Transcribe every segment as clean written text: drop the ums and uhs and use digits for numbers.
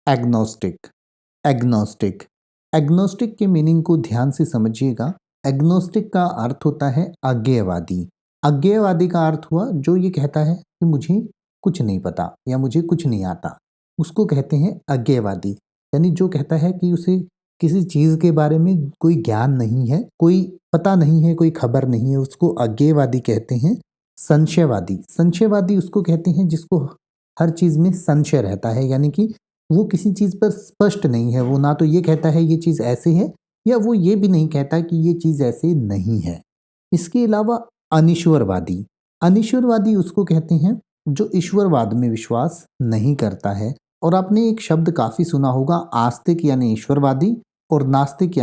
Agnostic. Agnostic agnostic के meaning को ध्यान से समझिएगा। एग्नोस्टिक का अर्थ होता है अज्ञेयवादी। अज्ञेयवादी का अर्थ हुआ जो ये कहता है कि मुझे कुछ नहीं पता या मुझे कुछ नहीं आता, उसको कहते हैं अज्ञेयवादी। यानी जो कहता है कि उसे किसी चीज़ के बारे में कोई ज्ञान नहीं है, कोई पता नहीं है, कोई खबर नहीं है, उसको अज्ञेयवादी कहते हैं। संशयवादी संशयवादी उसको कहते हैं जिसको हर चीज़ में संशय रहता है, यानी कि वो किसी चीज़ पर स्पष्ट नहीं है। वो ना तो ये कहता है ये चीज़ ऐसे है, या वो ये भी नहीं कहता कि ये चीज़ ऐसे नहीं है। इसके अलावा अनीश्वरवादी अनीश्वरवादी उसको कहते हैं जो ईश्वरवाद में विश्वास नहीं करता है। और आपने एक शब्द काफ़ी सुना होगा, आस्तिक यानी ईश्वरवादी और नास्तिक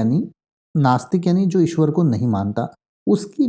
यानी जो ईश्वर को नहीं मानता। उसके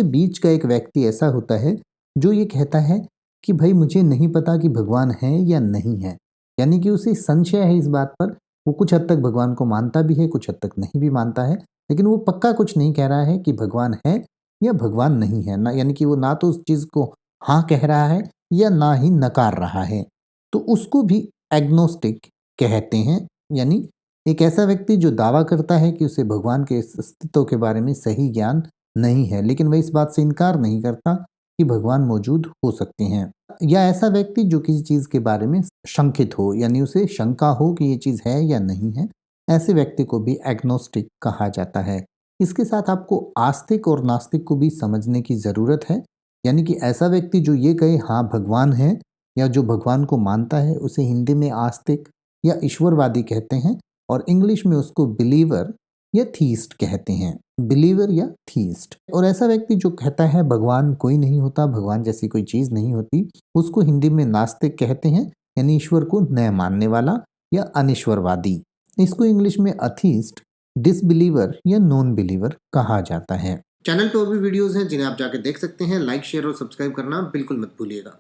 बीच का एक व्यक्ति ऐसा होता है जो ये कहता है कि भाई मुझे नहीं पता कि भगवान है या नहीं है, यानी कि उसे संशय है इस बात पर। वो कुछ हद तक भगवान को मानता भी है, कुछ हद तक नहीं भी मानता है, लेकिन वो पक्का कुछ नहीं कह रहा है कि भगवान है या भगवान नहीं है ना, यानी कि वो ना तो उस चीज़ को हाँ कह रहा है या ना ही नकार रहा है। तो उसको भी एग्नोस्टिक कहते हैं। यानी एक ऐसा व्यक्ति जो दावा करता है कि उसे भगवान के अस्तित्व के बारे में सही ज्ञान नहीं है, लेकिन वह इस बात से इनकार नहीं करता कि भगवान मौजूद हो सकते हैं। या ऐसा व्यक्ति जो किसी चीज़ के बारे में शंकित हो, यानी उसे शंका हो कि ये चीज़ है या नहीं है, ऐसे व्यक्ति को भी एग्नोस्टिक कहा जाता है। इसके साथ आपको आस्तिक और नास्तिक को भी समझने की ज़रूरत है। यानी कि ऐसा व्यक्ति जो ये कहे हाँ भगवान है, या जो भगवान को मानता है, उसे हिंदी में आस्तिक या ईश्वरवादी कहते हैं, और इंग्लिश में उसको बिलीवर या थीस्ट कहते हैं। बिलीवर या थीस्ट। और ऐसा व्यक्ति जो कहता है भगवान कोई नहीं होता, भगवान जैसी कोई चीज़ नहीं होती, उसको हिंदी में नास्तिक कहते हैं, यानी ईश्वर को न मानने वाला या अनीश्वरवादी। इसको इंग्लिश में अथीस्ट, डिसबिलीवर या नॉन बिलीवर कहा जाता है। चैनल पर और भी वीडियोस हैं जिन्हें आप जाके देख सकते हैं। लाइक, शेयर और सब्सक्राइब करना बिल्कुल मत भूलिएगा।